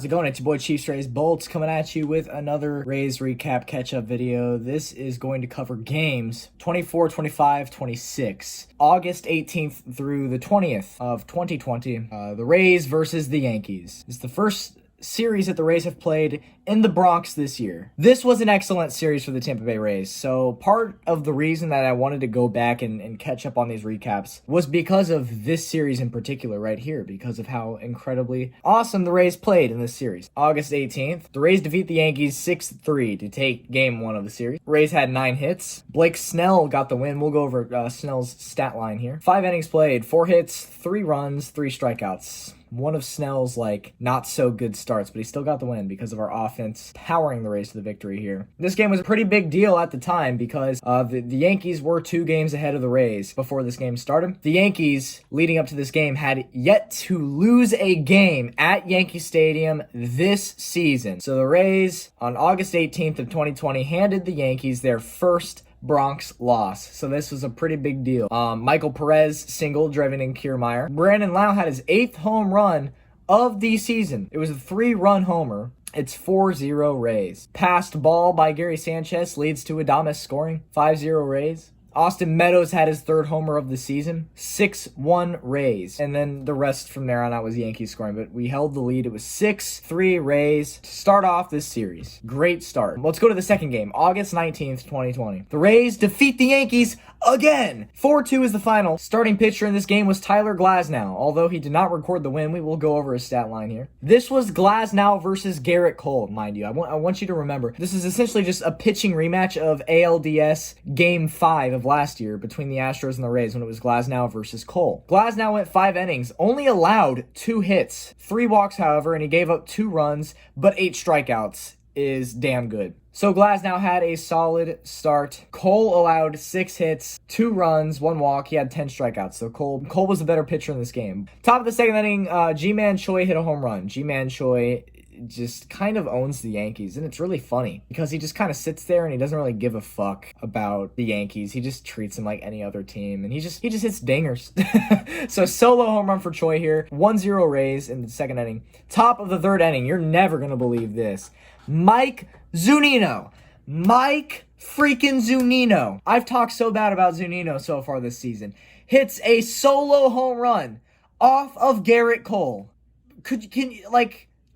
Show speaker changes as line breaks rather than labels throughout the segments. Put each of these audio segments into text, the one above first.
it going? It's your boy Chiefs Rays Bolts coming at you with another Rays recap catch-up video. This is going to cover games 24, 25, 26. August 18th through the 20th of 2020. The Rays versus the Yankees. It's the first series that the Rays have played in the Bronx this year. This was an excellent series for the Tampa Bay Rays. So part of the reason that I wanted to go back and catch up on these recaps was because of this series in particular right here, because of how incredibly awesome the Rays played in this series. August 18th, the Rays defeat the Yankees 6-3 to take game 1 of the series. Rays had 9 hits. Blake Snell got the win. We'll go over Snell's stat line here. 5 innings played, 4 hits, 3 runs, 3 strikeouts. One of Snell's, not so good starts, but he still got the win because of our offense powering the Rays to the victory here. This game was a pretty big deal at the time because the Yankees were 2 games ahead of the Rays before this game started. The Yankees, leading up to this game, had yet to lose a game at Yankee Stadium this season. So the Rays, on August 18th of 2020, handed the Yankees their first Bronx loss. So this was a pretty big deal. Michael Perez single, driving in Kiermaier. Brandon Lau had his 8th home run of the season. It was a 3-run homer. It's 4-0 Rays. Passed ball by Gary Sanchez leads to Adames scoring. 5-0 Rays. Austin Meadows had his 3rd homer of the season. 6-1 Rays. And then the rest from there on out was Yankees scoring. But we held the lead. It was 6-3 Rays to start off this series. Great start. Let's go to the second game. August 19th, 2020. The Rays defeat the Yankees again. 4-2 is the final. Starting pitcher in this game was Tyler Glasnow. Although he did not record the win, we will go over his stat line here. This was Glasnow versus Garrett Cole, mind you. I want you to remember, this is essentially just a pitching rematch of ALDS Game 5 of last year between the Astros and the Rays when it was Glasnow versus Cole. Glasnow went 5 innings, only allowed 2 hits, 3 walks, however, and he gave up 2 runs, but 8 strikeouts is damn good. So Glasnow had a solid start. Cole allowed 6 hits, 2 runs, 1 walk. He had 10 strikeouts. So Cole was the better pitcher in this game. Top of the second inning, Ji-Man Choi hit a home run. Ji-Man Choi just kind of owns the Yankees, and it's really funny because he just kind of sits there and he doesn't really give a fuck about the Yankees. He just treats them like any other team, and he just hits dingers. So solo home run for Choi here. 1-0 Rays in the second inning. Top of the third inning, you're never gonna believe this. Mike Zunino. Mike freaking Zunino. I've talked so bad about Zunino so far this season. Hits a solo home run off of Garrett Cole. Can you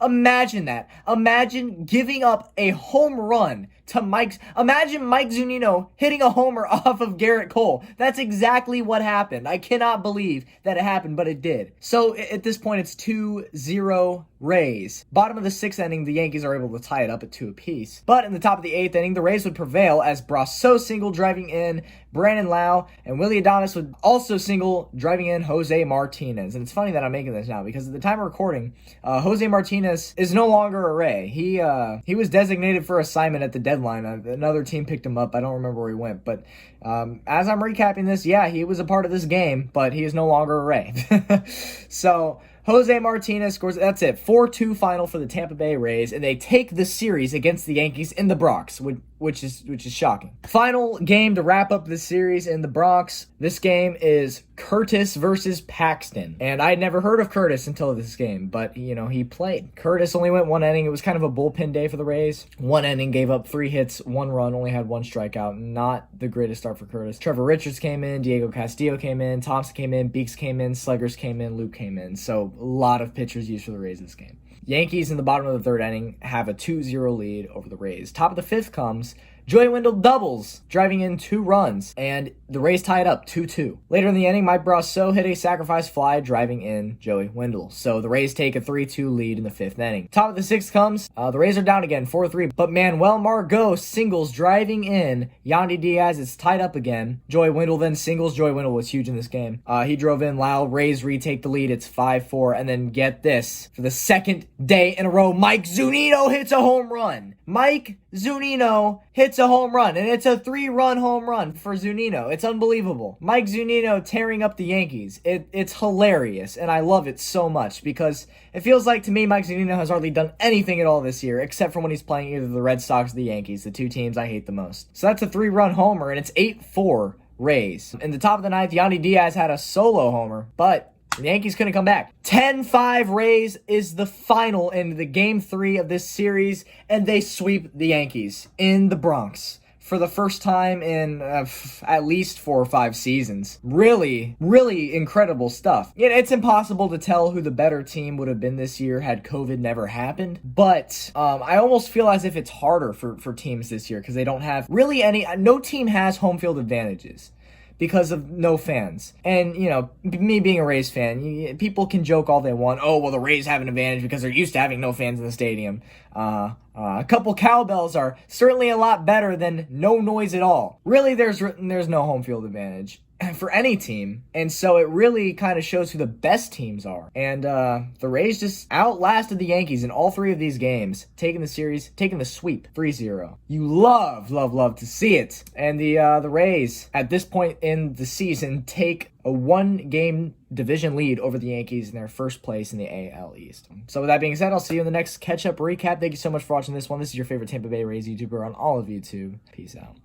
imagine that. Imagine giving up a home run to imagine Mike Zunino hitting a homer off of Garrett Cole. That's exactly what happened. I cannot believe that it happened, but it did. So at this point, it's 2-0 Rays. Bottom of the 6th inning, the Yankees are able to tie it up at 2 apiece. But in the top of the 8th inning, the Rays would prevail as Brasso single driving in Brandon Lau, and Willy Adames would also single driving in Jose Martinez. And it's funny that I'm making this now because at the time of recording, Jose Martinez is no longer a Ray. He was designated for assignment at the deadline. Another team picked him up. I don't remember where he went, but as I'm recapping this, yeah, he was a part of this game, but he is no longer a Ray. So Jose Martinez scores. That's it. 4-2 final for the Tampa Bay Rays, and they take the series against the Yankees in the Bronx, which is shocking. Final game to wrap up this series in the Bronx. This game is Curtis versus Paxton, and I had never heard of Curtis until this game, but he played. Curtis only went 1 inning. It was kind of a bullpen day for the Rays. 1 inning, gave up 3 hits, 1 run, only had 1 strikeout. Not the greatest start for Curtis. Trevor Richards came in, Diego Castillo came in, Thompson came in, Beeks came in, Sluggers came in, Luke came in. So a lot of pitchers used for the Rays this game. Yankees in the bottom of the 3rd inning have a 2-0 lead over the Rays. Top of the 5th comes Joey Wendell doubles, driving in 2 runs, and the Rays tie it up 2-2. Later in the inning, Mike Brasso hit a sacrifice fly, driving in Joey Wendell. So the Rays take a 3-2 lead in the 5th inning. Top of the 6th comes, the Rays are down again, 4-3, but Manuel Margot singles, driving in Yandy Diaz. It's tied up again. Joey Wendell then singles. Joey Wendell was huge in this game. He drove in Lau. Rays retake the lead. It's 5-4, and then get this. For the 2nd day in a row, Mike Zunino hits a home run. Mike Zunino hits a home run, and it's a 3-run home run for Zunino. It's unbelievable. Mike Zunino tearing up the Yankees. It's hilarious, and I love it so much because it feels like, to me, Mike Zunino has hardly done anything at all this year, except for when he's playing either the Red Sox or the Yankees, the 2 teams I hate the most. So that's a 3-run homer, and it's 8-4 Rays. In the top of the 9th, Yandy Diaz had a solo homer, but The Yankees couldn't come back. 10-5 Rays is the final in the game 3 of this series, and they sweep the Yankees in the Bronx for the first time in at least 4 or 5 seasons. Really, really incredible stuff. It's impossible to tell who the better team would have been this year had COVID never happened, but I almost feel as if it's harder for teams this year because they don't have really no team has home field advantages because of no fans. And, me being a Rays fan, people can joke all they want. Oh, well, the Rays have an advantage because they're used to having no fans in the stadium. A couple cowbells are certainly a lot better than no noise at all. Really, there's no home field advantage for any team, and so it really kind of shows who the best teams are. And the Rays just outlasted the Yankees in all 3 of these games, taking the sweep 3-0. You love to see it. And the Rays at this point in the season take a 1-game division lead over the Yankees in their first place in the AL East. So with that being said, I'll see you in the next catch-up recap. Thank you so much for watching this one. This is your favorite Tampa Bay Rays YouTuber on all of YouTube. Peace out.